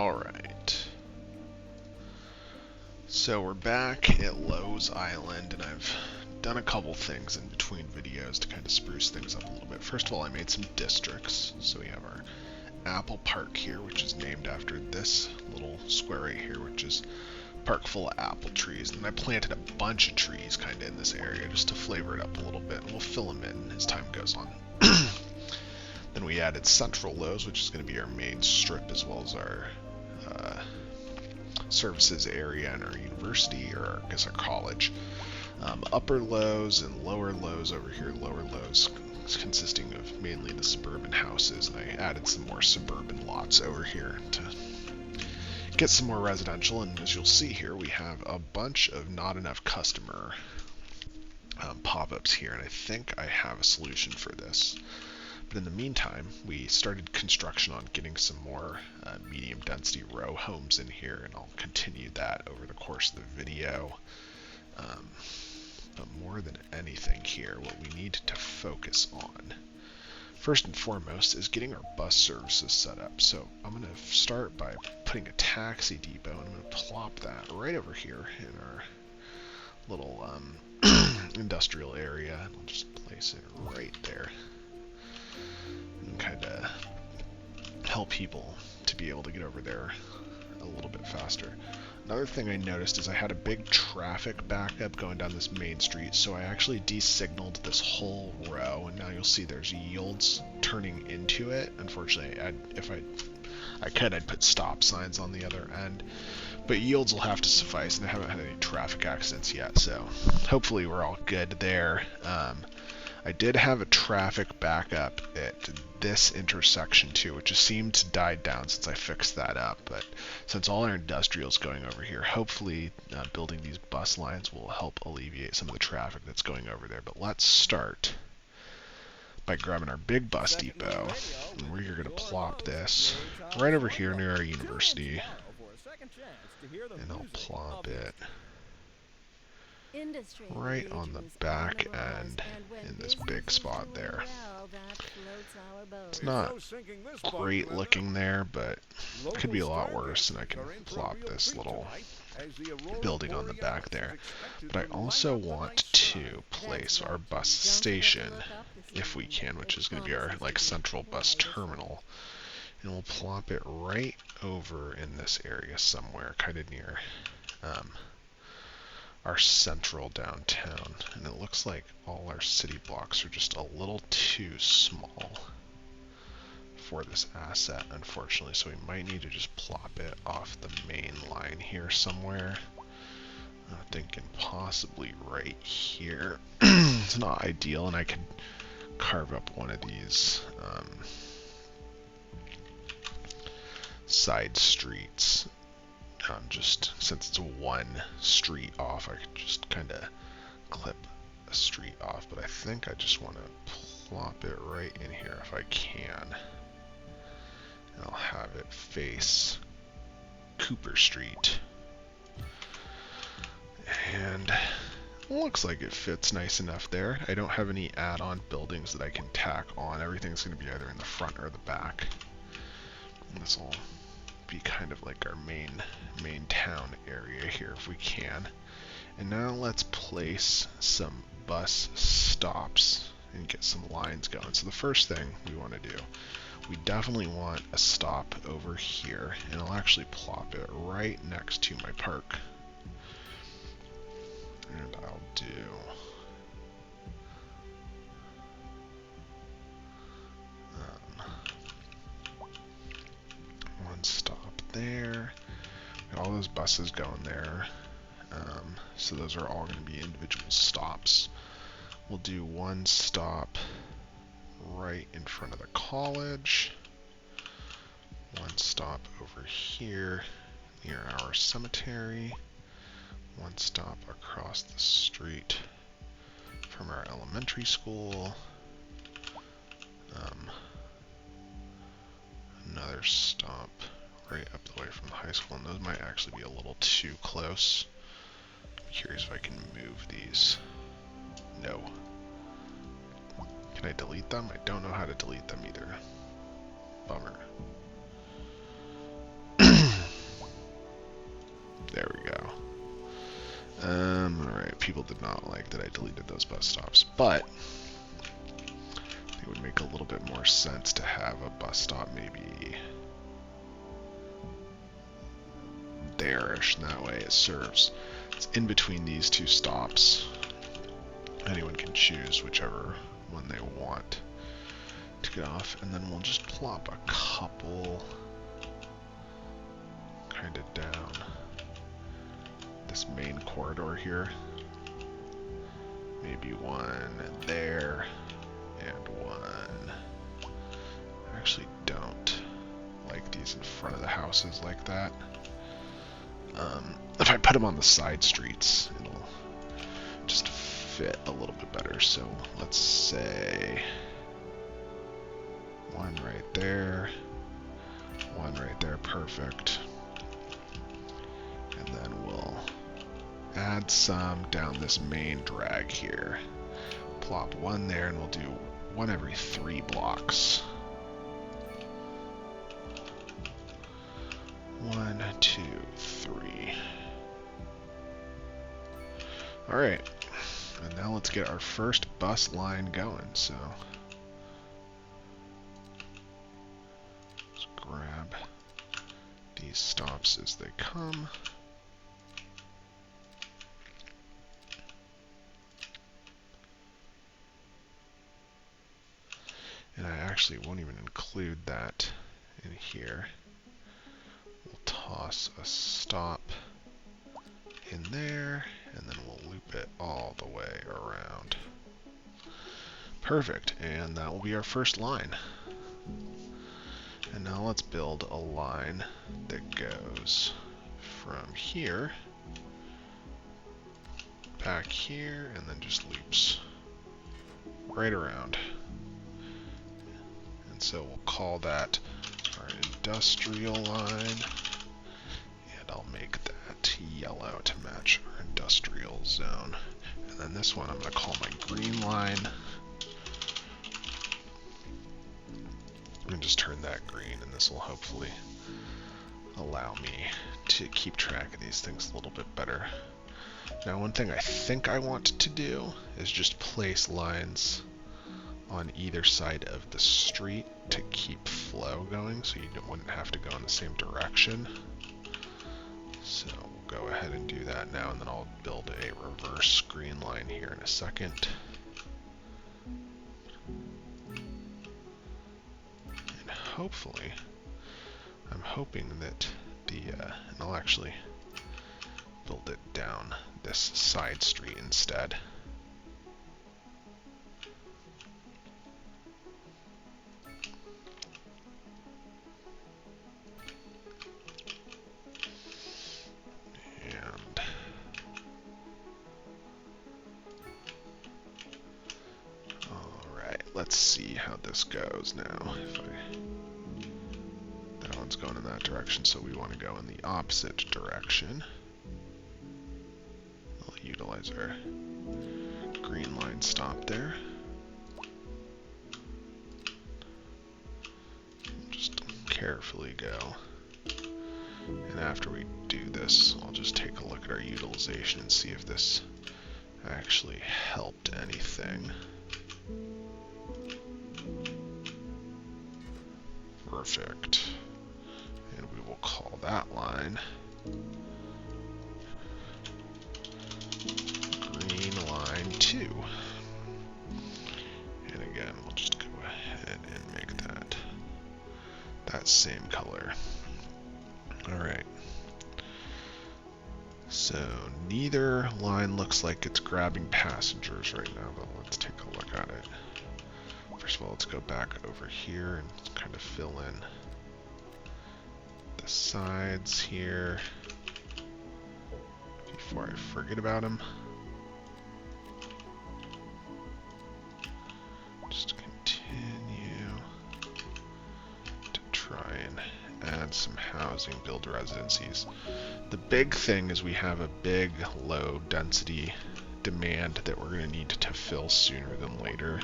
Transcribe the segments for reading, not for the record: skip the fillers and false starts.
Alright, so we're back at Lowe's Island, and I've done a couple things in between videos to kind of spruce things up a little bit. First of all, I made some districts. So we have our Apple Park here, which is named after this little square right here, which is a park full of apple trees. And I planted a bunch of trees kind of in this area just to flavor it up a little bit, and we'll fill them in as time goes on. Then we added Central Lowe's, which is going to be our main strip, as well as our services area and our university, or I guess our college. Upper Lowe's and Lower Lowe's over here. Lower Lowe's consisting of mainly the suburban houses, and I added some more suburban lots over here to get some more residential. And as you'll see here, we have a bunch of not enough customer pop-ups here, and I think I have a solution for this. But in the meantime, we started construction on getting some more medium density row homes in here, and I'll continue that over the course of the video. But more than anything here, what we need to focus on, first and foremost, is getting our bus services set up. So I'm going to start by putting a taxi depot, and I'm going to plop that right over here in our little industrial area. And I'll just place it right there. And kind of help people to be able to get over there a little bit faster. Another thing I noticed is I had a big traffic backup going down this main street, so I actually designaled this whole row, and now you'll see there's yields turning into it. Unfortunately, if I could, I'd put stop signs on the other end, but yields will have to suffice, and I haven't had any traffic accidents yet, so hopefully we're all good there. I did have a traffic backup at this intersection too, which just seemed to die down since I fixed that up. But since all our industrial is going over here, hopefully building these bus lines will help alleviate some of the traffic that's going over there. But let's start by grabbing our big bus depot, and we're going to plop this right over here near our university, and I'll plop it right on the back end in this big spot there. It's not great looking there, but it could be a lot worse, and I can plop this little building on the back there. But I also want to place our bus station, if we can, which is going to be our central bus terminal, and we'll plop it right over in this area somewhere, kind of near our central downtown. And it looks like all our city blocks are just a little too small for this asset, unfortunately, so we might need to just plop it off the main line here somewhere. I'm thinking possibly right here. It's not ideal, and I could carve up one of these side streets. Just since it's one street off, I could just kind of clip a street off, but I think I just want to plop it right in here if I can. And I'll have it face Cooper Street. And it looks like it fits nice enough there. I don't have any add-on buildings that I can tack on. Everything's going to be either in the front or the back. And this will be kind of like our main town area here if we can. And now let's place some bus stops and get some lines going. So the first thing we want to do, we definitely want a stop over here, and I'll actually plop it right next to my park. And I'll do one stop there. Got all those buses going there, so those are all going to be individual stops. We'll do one stop right in front of the college, one stop over here near our cemetery, one stop across the street from our elementary school, another stop right up the way from the high school, and those might actually be a little too close. I'm curious if I can move these. No. Can I delete them? I don't know how to delete them either. Bummer. There we go. Alright, people did not like that I deleted those bus stops, but it would make a little bit more sense to have a bus stop maybe there-ish, and that way it serves. It's in between these two stops. Anyone can choose whichever one they want to get off, and then we'll just plop a couple kind of down this main corridor here. Maybe one there and one. I actually don't like these in front of the houses like that. If I put them on the side streets, it'll just fit a little bit better. So let's say one right there, one right there, perfect. And then we'll add some down this main drag here. Plop one there, and we'll do one every 3 blocks. 1, 2, 3. Alright, and now let's get our first bus line going. So let's grab these stops as they come. And I actually won't even include that in here. We'll toss a stop in there, and then we'll loop it all the way around. Perfect, and that will be our first line. And now let's build a line that goes from here back here, and then just loops right around. And so we'll call that our industrial line, and I'll make that yellow to match our industrial zone. And then this one I'm going to call my green line, and just turn that green, and this will hopefully allow me to keep track of these things a little bit better. Now, one thing I think I want to do is just place lines on either side of the street to keep flow going, so you wouldn't have to go in the same direction. So we'll go ahead and do that now, and then I'll build a reverse green line here in a second. And hopefully, I'm hoping that and I'll actually build it down this side street instead. And alright, let's see how this goes now. That one's going in that direction, so we want to go in the opposite direction. I'll utilize our green line stop there. Just carefully go. And after we do this, I'll just take a look at our utilization and see if this actually helped anything. Perfect. And we will call that line green line 2. And again, we'll just go ahead and make that same color. Alright. So neither line looks like it's grabbing passengers right now, but let's take a look at it. First of all, let's go back over here and kind of fill in the sides here before I forget about them. Just continue to try and add some housing, build residencies. The big thing is we have a big low density demand that we're going to need to fill sooner than later.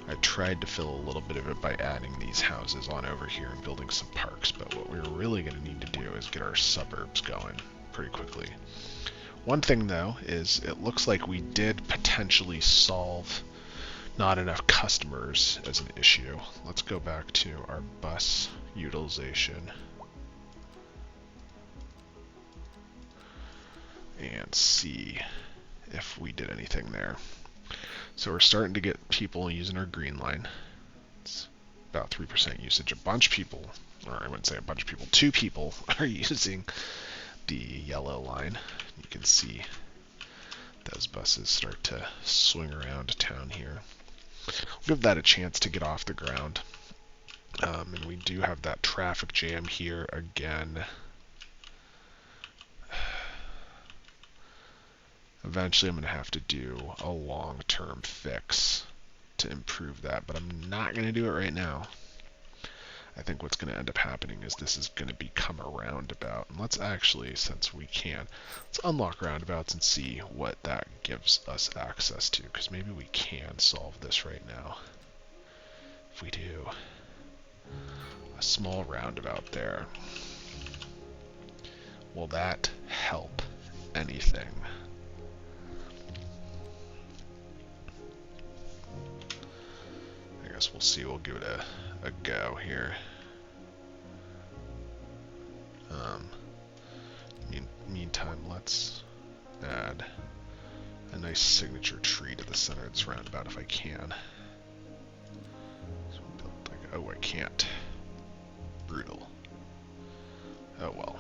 I tried to fill a little bit of it by adding these houses on over here and building some parks, but what we're really going to need to do is get our suburbs going pretty quickly. One thing though is it looks like we did potentially solve not enough customers as an issue. Let's go back to our bus utilization and see if we did anything there. So we're starting to get people using our green line. It's about 3% usage. A bunch of people, or I wouldn't say a bunch of people, 2 people are using the yellow line. You can see those buses start to swing around town here. We'll give that a chance to get off the ground. And we do have that traffic jam here again. Eventually I'm going to have to do a long-term fix to improve that, but I'm not going to do it right now. I think what's going to end up happening is this is going to become a roundabout. And let's actually, since we can, let's unlock roundabouts and see what that gives us access to, because maybe we can solve this right now. If we do a small roundabout there, will that help anything? I guess we'll see. We'll give it a go here. Meantime, let's add a nice signature tree to the center of this roundabout if I can. So oh, I can't. Brutal. Oh well.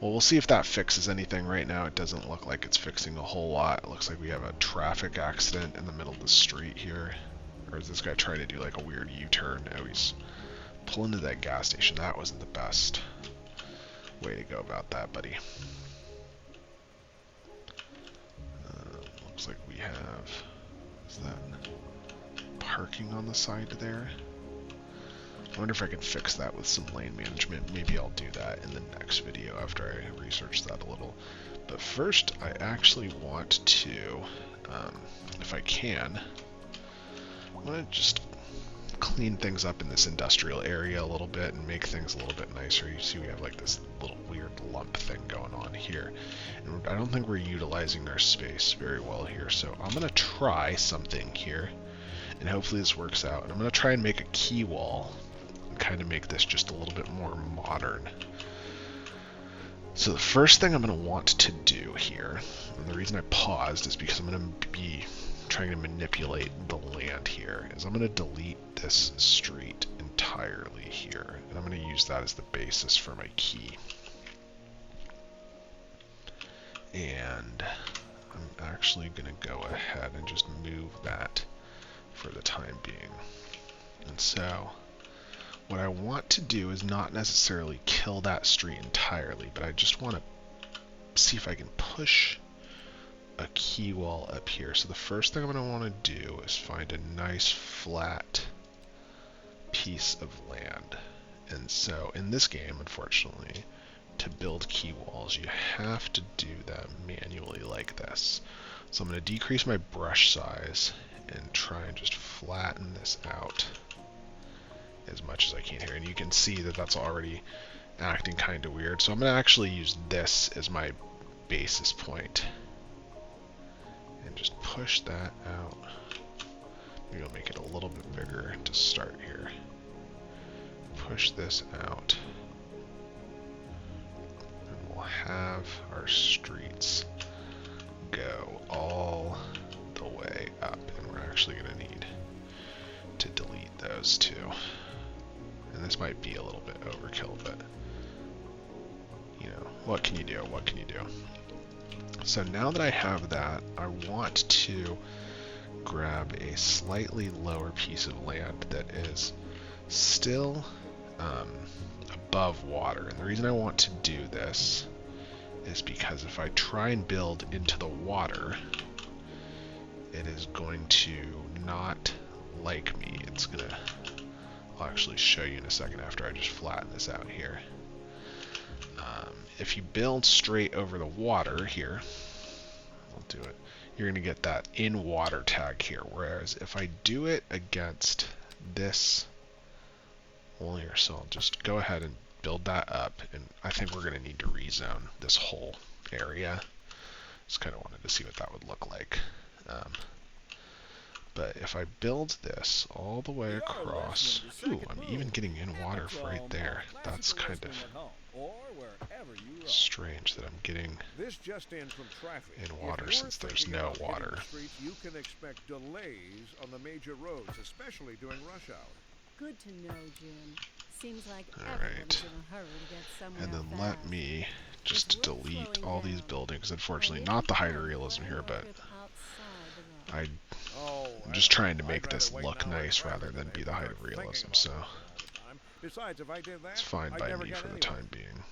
Well, we'll see if that fixes anything. Right now it doesn't look like it's fixing a whole lot. It looks like we have a traffic accident in the middle of the street here. Or is this guy trying to do like a weird U-turn? Oh, he's pulling to that gas station. That wasn't the best way to go about that, buddy. Looks like we have, is that parking on the side there? I wonder if I can fix that with some lane management. Maybe I'll do that in the next video after I research that a little. But first, I actually want to, if I can, I'm going to just clean things up in this industrial area a little bit and make things a little bit nicer. You see we have like this little weird lump thing going on here. And I don't think we're utilizing our space very well here. So I'm going to try something here and hopefully this works out. And I'm going to try and make a quay wall and kind of make this just a little bit more modern. So the first thing I'm going to want to do here, and the reason I paused is because I'm going to be trying to manipulate the land here, is I'm going to delete this street entirely here, and I'm going to use that as the basis for my quay. And I'm actually going to go ahead and just move that for the time being. And so what I want to do is not necessarily kill that street entirely, but I just want to see if I can push a quay wall up here. So the first thing I'm going to want to do is find a nice flat piece of land. And so in this game, unfortunately, to build quay walls, you have to do them manually like this. So I'm going to decrease my brush size and try and just flatten this out as much as I can here. And you can see that that's already acting kind of weird. So I'm going to actually use this as my basis point. And just push that out. Maybe I'll make it a little bit bigger to start here. Push this out. And we'll have our streets go all the way up. And we're actually going to need to delete those two. And this might be a little bit overkill, but you know, what can you do? What can you do? So now that I have that, I want to grab a slightly lower piece of land that is still above water. And the reason I want to do this is because if I try and build into the water, it is going to not like me. It's going to, I'll actually show you in a second after I just flatten this out here. If you build straight over the water here, I'll do it, you're going to get that in water tag here. Whereas if I do it against this wall here, so I'll just go ahead and build that up, and I think we're going to need to rezone this whole area. Just kind of wanted to see what that would look like. But if I build this all the way across, ooh, I'm even getting in water right there. That's kind of strange that I'm getting in water since there's no water. You can expect delays on the major roads, especially during rush hour. Good to know, Jim. Seems like All everyone's right. in a hurry to get somewhere And then fast. let me just delete all these buildings. Unfortunately, not the height of realism here, but I'm just trying to make this look nice rather than be the height of realism, so Besides, if I did that, it's fine I'd by never me get for the anywhere. time being.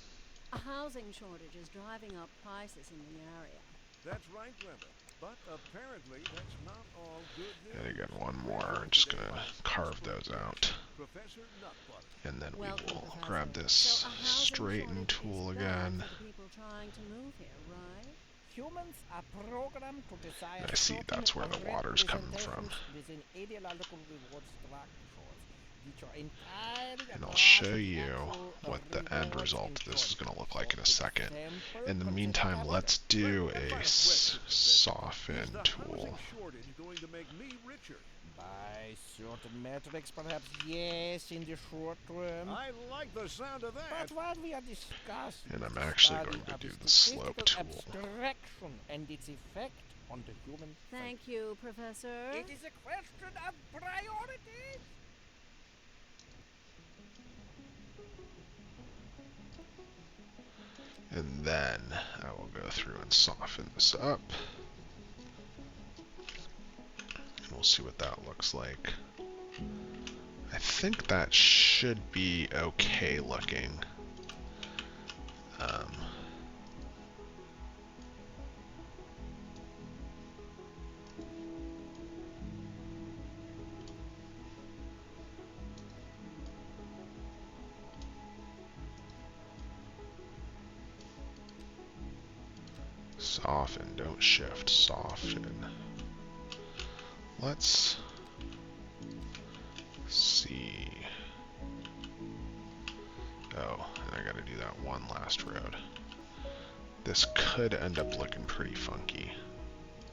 A housing shortage is driving up prices in the area. That's right, Glenda. But apparently that's not all good news. And again, one more. I'm just going to carve those out. Professor Nutbutter. And then we Welcome, will Professor. grab this So a housing straighten shortage tool is again. bad for the people trying to move here, right? Humans are programmed to desire I see, that's where the water's coming from. within ideological reward structures, which are entirely And I'll above show the you actual what the end rewards result of this is enjoyed. going to look like in a For second. example, In the consider meantime, that let's do Let me a find question, Professor. soften Is the tool. housing shortage going to make me richer? by certain metrics, perhaps yes, in the short term. I like the sound of that. But what we are discussing And I'm is the actually study going to of do the the slope statistical tool. abstraction and its effect on the human Thank you, Professor. psyche. It is a question of priorities. And then I will go through and soften this up. And we'll see what that looks like. I think that should be okay looking. Soften, don't shift, soften. Let's see. Oh, and I gotta do that one last road. This could end up looking pretty funky.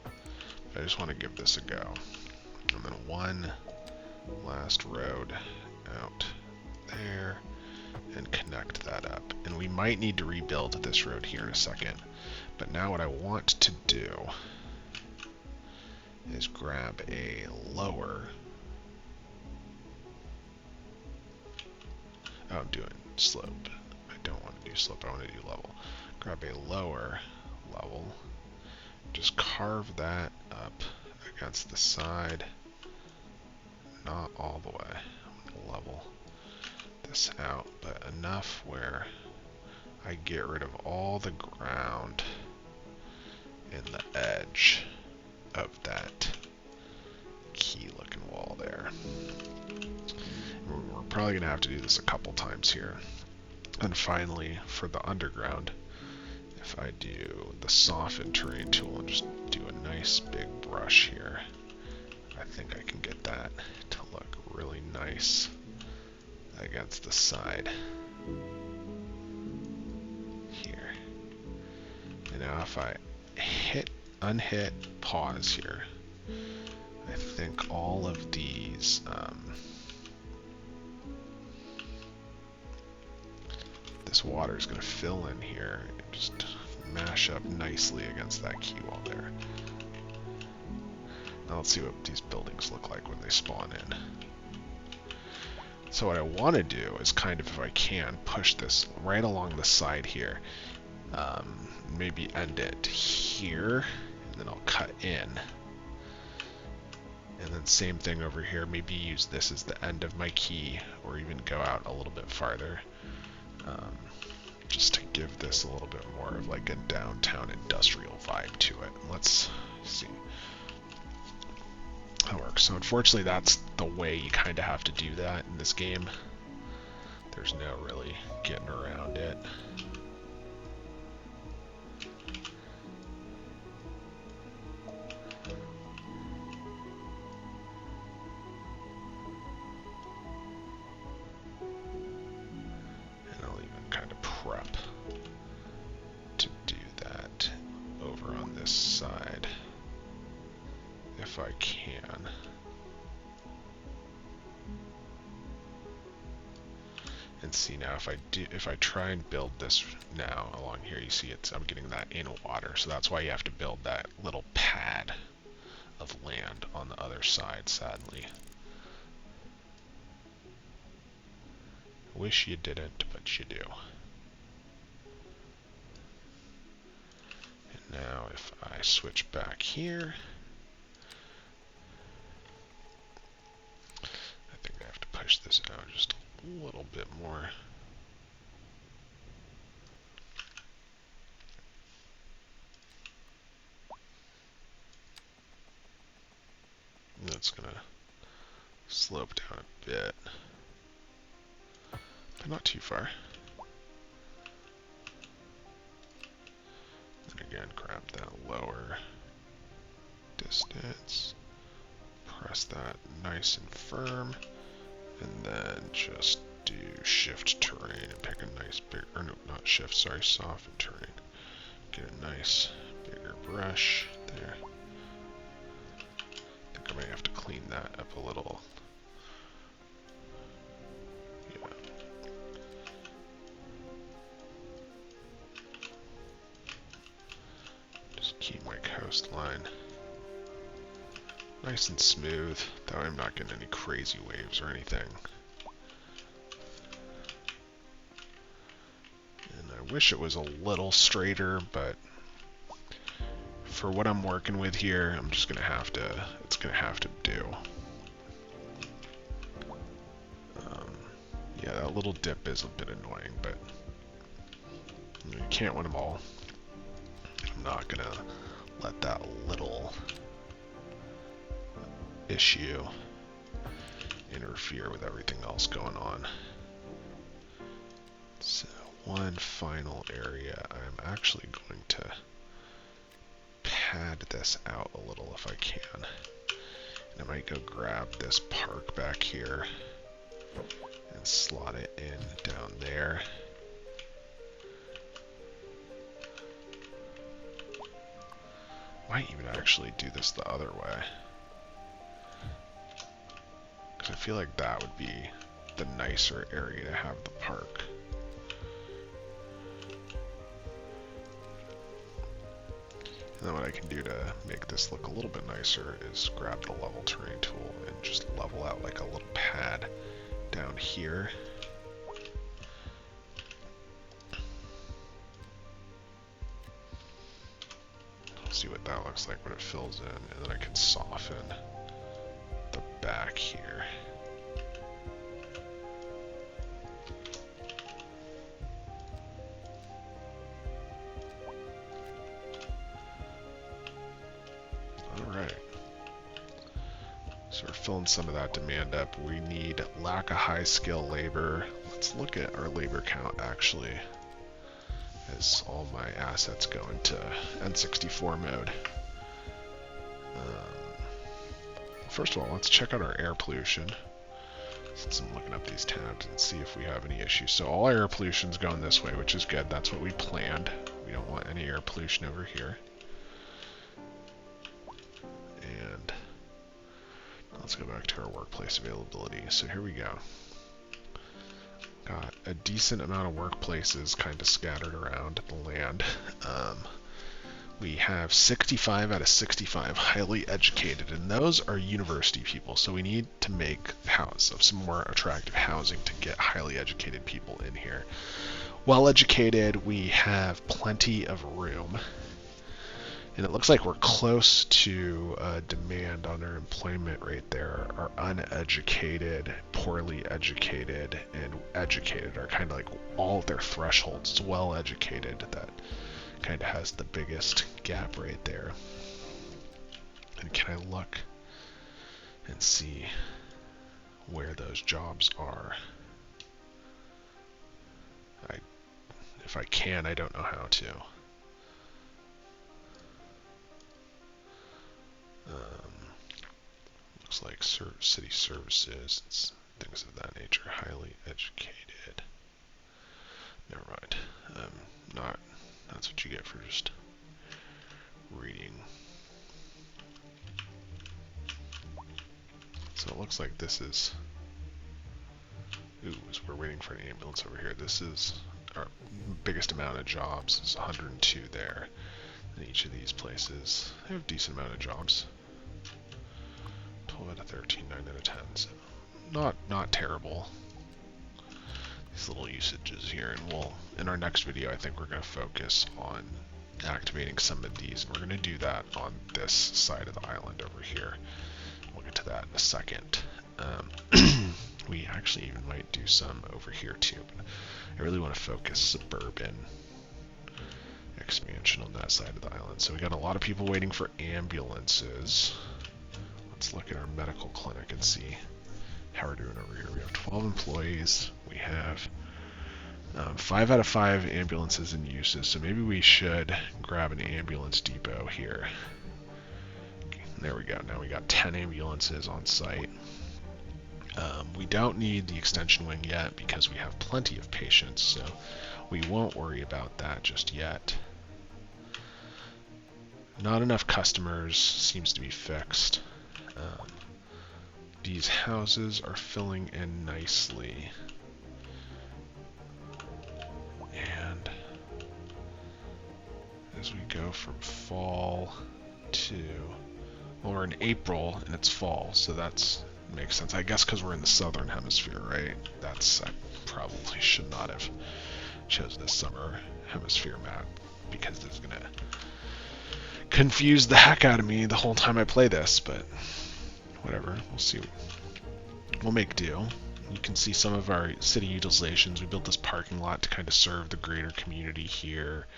I just want to give this a go. And then one last road out there and connect that up. And we might need to rebuild this road here in a second. But now what I want to do is grab a lower. Oh, I'm doing slope. I don't want to do slope, I want to do level. Grab a lower level. Just carve that up against the side. Not all the way. I'm going to level this out, but enough where I get rid of all the ground in the edge of that key looking wall there. We're probably going to have to do this a couple times here. And finally, for the underground, if I do the soften terrain tool and just do a nice big brush here, I think I can get that to look really nice against the side here. And now if I unhit pause here, I think all of these this water is going to fill in here and just mash up nicely against that key wall there. Now let's see what these buildings look like when they spawn in. So what I want to do is kind of, if I can, push this right along the side here. Maybe end it here, and then I'll cut in. And then same thing over here, maybe use this as the end of my key, or even go out a little bit farther. Just to give this a little bit more of like a downtown industrial vibe to it. Let's see how it works. So unfortunately that's the way you kind of have to do that in this game. There's no really getting around it. And I'll even if I can. And see now if I try and build this now along here, you see I'm getting that in water. So that's why you have to build that little pad of land on the other side, sadly. Wish you didn't, but you do. And now if I switch back here, I think I have to push this out just a little bit more. That's gonna slope down a bit, but not too far. And again, grab that lower distance, press that nice and firm, and then just do shift terrain and pick a nice big, or no, not shift, sorry, soften terrain. Get a nice bigger brush there. I think I might have to clean that up a little. Yeah. Just keep my coastline nice and smooth, though I'm not getting any crazy waves or anything. And I wish it was a little straighter, but for what I'm working with here, I'm just gonna have to, it's gonna have to do. Yeah, that little dip is a bit annoying, but you can't win them all. I'm not gonna let that little issue interfere with everything else going on. So one final area, I'm actually going to pad this out a little if I can. And I might go grab this park back here and slot it in down there. Might even actually do this the other way, because I feel like that would be the nicer area to have the park. And then what I can do to make this look a little bit nicer is grab the level terrain tool and just level out like a little pad down here. See what that looks like when it fills in, and then I can soften the back here. Alright. So we're filling some of that demand up. We need lack of high skill labor. Let's look at our labor count actually, as all my assets go into N64 mode. First of all, let's check out our air pollution, since I'm looking up these tabs, and see if we have any issues. So all air pollution's going this way, which is good. That's what we planned. We don't want any air pollution over here. And let's go back to our workplace availability. So here we go. Got a decent amount of workplaces kind of scattered around the land. We have 65 out of 65 highly educated, and those are university people. So we need to make some more attractive housing to get highly educated people in here. Well educated, we have plenty of room. And it looks like we're close to demand on our employment rate there. Our uneducated, poorly educated, and educated are kind of like all their thresholds. It's well educated that kind of has the biggest gap right there. And can I look and see where those jobs are? If I can, I don't know how to. Looks like city services, things of that nature, highly educated. Never mind. That's what you get for just reading. looks like this is... Ooh, as we're waiting for an ambulance over here. This is our biggest amount of jobs, is 102 there. In each of these places, they have a decent amount of jobs. 12 out of 13, 9 out of 10, so not terrible. These little usages here, and we'll, in our next video, I think we're going to focus on activating some of these, and we're going to do that on this side of the island over here. We'll get to that in a second. We actually even might do some over here too, but I really want to focus suburban expansion on that side of the island. So we got a lot of people waiting for ambulances. Let's look at our medical clinic and see how we're doing over here. We have 12 employees. We have 5 out of 5 ambulances in uses, so maybe we should grab an ambulance depot here. There we go. Now we got 10 ambulances on site. We don't need the extension wing yet because we have plenty of patients, so we won't worry about that just yet. Not enough customers seems to be fixed. These houses are filling in nicely. And as we go from fall to... Well, we're in April and it's fall, so that's makes sense. I guess because we're in the southern hemisphere, right? I probably should not have chose this summer hemisphere map because this is going to confuse the heck out of me the whole time I play this, but whatever. We'll see. We'll make do. You can see some of our city utilizations. We built this parking lot to kind of serve the greater community here.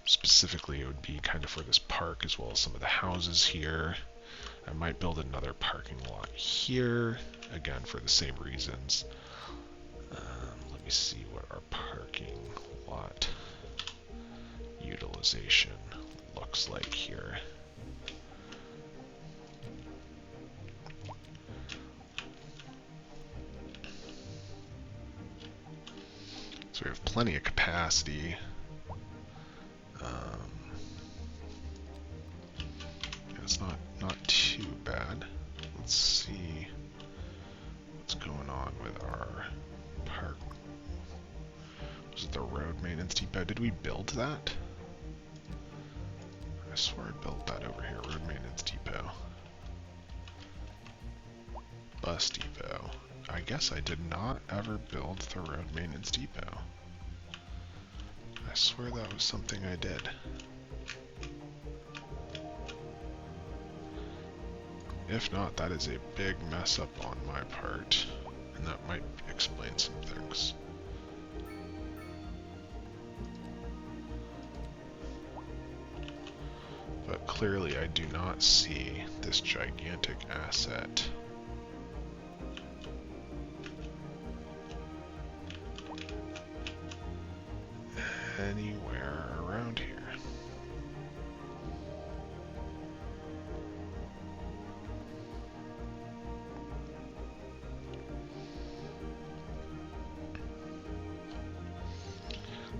Specifically, it would be kind of for this park as well as some of the houses here. I might build another parking lot here, again for the same reasons. Let me see what our parking lot utilization looks like here. So we have plenty of capacity. It's not too bad. Let's see what's going on with our park. Was it the road maintenance depot? Did we build that? I swear I built that over here. Road maintenance depot. Bus depot. I guess I did not ever build the road maintenance depot. I swear that was something I did. If not, that is a big mess up on my part, and that might explain some things. But clearly I do not see this gigantic asset anywhere around here.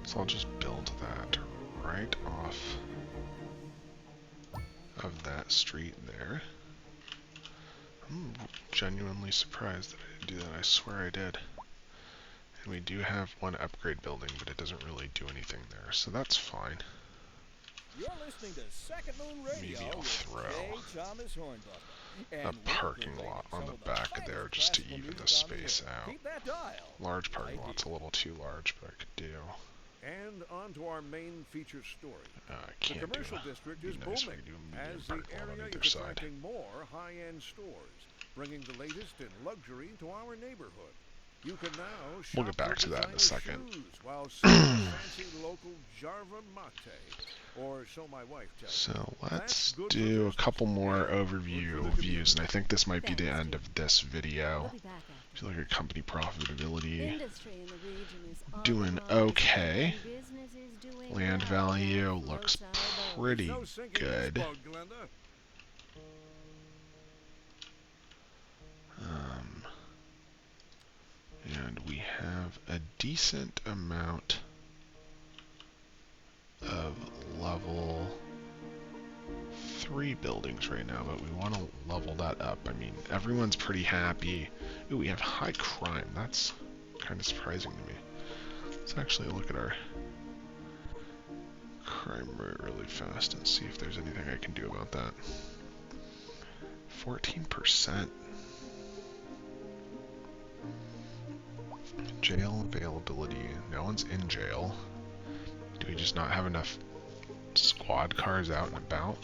So I'll just build that right off of that street there. I'm genuinely surprised that I didn't do that. I swear I did. And we do have one upgrade building, but it doesn't really do anything there, so that's fine. You're listening to Second Moon Radio. Maybe I'll throw a a parking lot on the back of there just to even the space out. Large parking lot's a little too large, but I could do. And on to our main feature story. I The can't commercial do district it. is It'd be nice if I booming could do a medium as the parking lot on area either is side. attracting more high-end stores, bringing the latest in luxury to our neighborhood. You can now shop We'll get back for to that in a designer second. shoes while sipping fancy local Jarva mate, or so my wife tells me. So That's let's good for do a business couple more and overview good for the views, and I think this might be the Thanks, end Steve. of this video. We'll be back after. If you look at company profitability, Industry in the region is on doing the rise, okay. and business is doing Land well. value Floats looks our boat. pretty No sinking good. this boat, Glenda. And we have a decent amount of level 3 buildings right now, but we want to level that up. I mean, everyone's pretty happy. Ooh, we have high crime. That's kind of surprising to me. Let's actually look at our crime rate really fast and see if there's anything I can do about that. 14%. Jail availability. No one's in jail. Do we just not have enough squad cars out and about?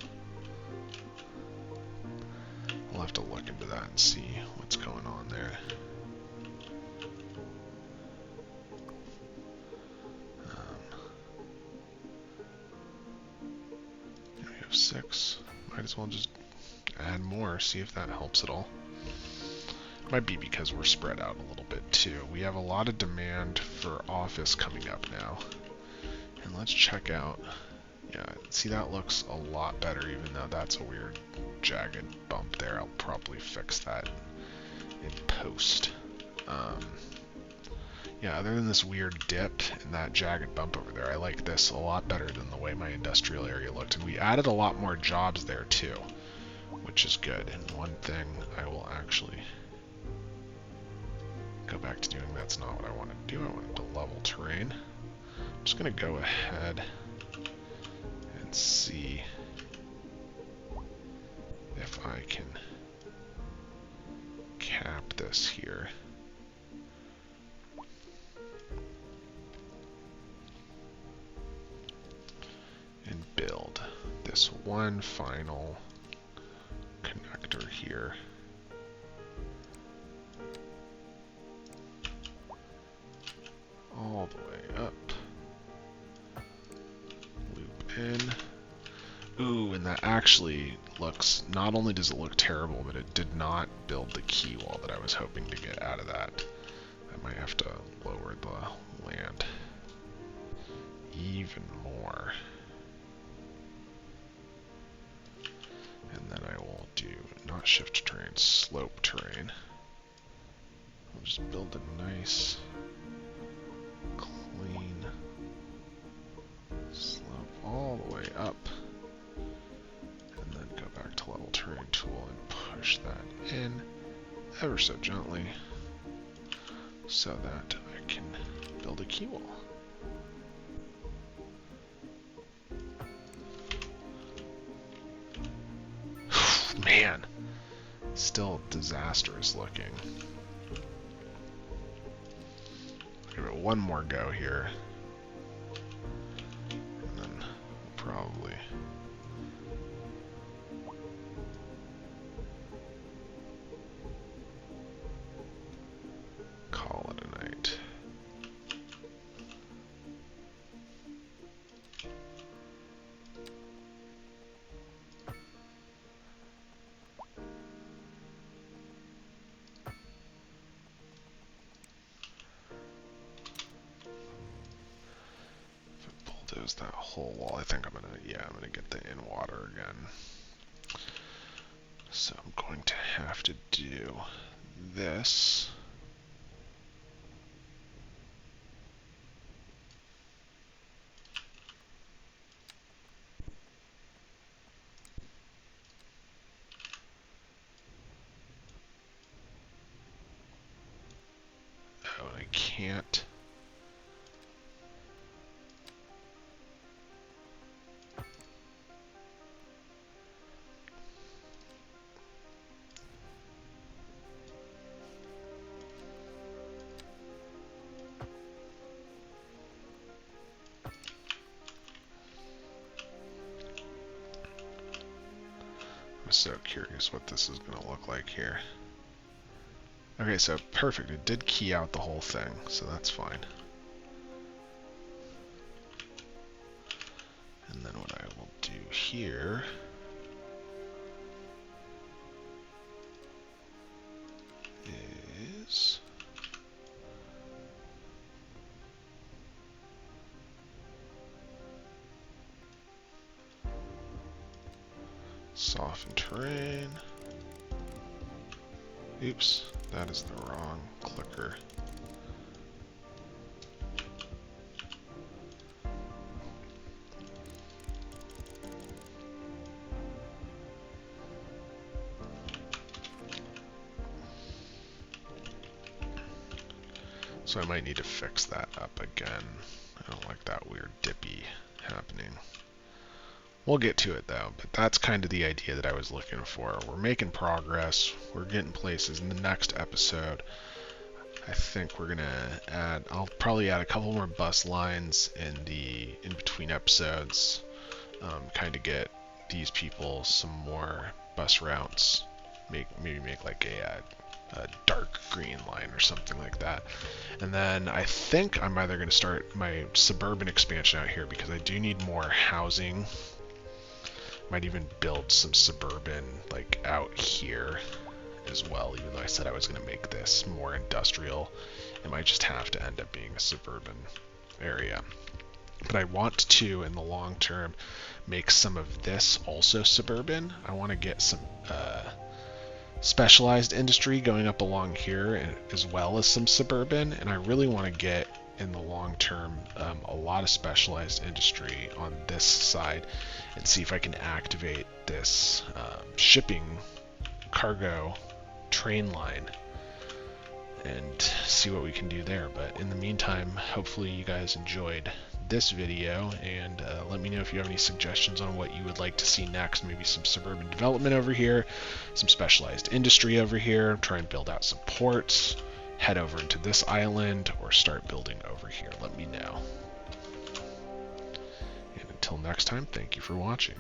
We'll have to look into that and see what's going on there. We have 6. Might as well just add more, see if that helps at all. Might be because we're spread out a little bit too. We have a lot of demand for office coming up now. And let's check out. Yeah, see, that looks a lot better, even though that's a weird jagged bump there. I'll probably fix that in post. Yeah, other than this weird dip and that jagged bump over there, I like this a lot better than the way my industrial area looked. And we added a lot more jobs there too, which is good. And one thing I will actually go back to doing, that's not what I wanted to do. I wanted to level terrain. I'm just going to go ahead and see if I can cap this here. And build this one final connector here. All the way up. Loop in. Ooh, and that actually looks, not only does it look terrible, but it did not build the quay wall that I was hoping to get out of that. I might have to lower the land even more. And then I will do, not shift terrain, slope terrain. I'll just build a nice, clean slope all the way up. And then go back to level terrain tool and push that in ever so gently so that I can build a quay wall. Man, still disastrous looking. Give it one more go here, and then we'll probably call it a night. Bulldoze that whole wall. I think I'm gonna get the in water again. So I'm going to have to do this. Oh, and I can't. I'm so curious what this is going to look like here. Okay, so perfect. It did key out the whole thing, so that's fine. And then what I will do here is soften terrain. Oops, that is the wrong clicker. So I might need to fix that up again. I don't like that weird dippy happening. We'll get to it though, but that's kind of the idea that I was looking for. We're making progress, we're getting places. In the next episode, I think we're gonna add, I'll probably add a couple more bus lines in between episodes, kind of get these people some more bus routes, maybe make like a dark green line or something like that. And then I think I'm either going to start my suburban expansion out here because I do need more housing. Might even build some suburban like out here as well, even though I said I was going to make this more industrial. It might just have to end up being a suburban area. But I want to, in the long term, make some of this also suburban. I want to get some specialized industry going up along here, as well as some suburban. And I really want to get, in the long term, a lot of specialized industry on this side, and see if I can activate this shipping cargo train line and see what we can do there. But in the meantime, hopefully you guys enjoyed this video, and let me know if you have any suggestions on what you would like to see next. Maybe some suburban development over here, some specialized industry over here, try and build out some ports, head over into this island, or start building over here. Let me know. And until next time, thank you for watching.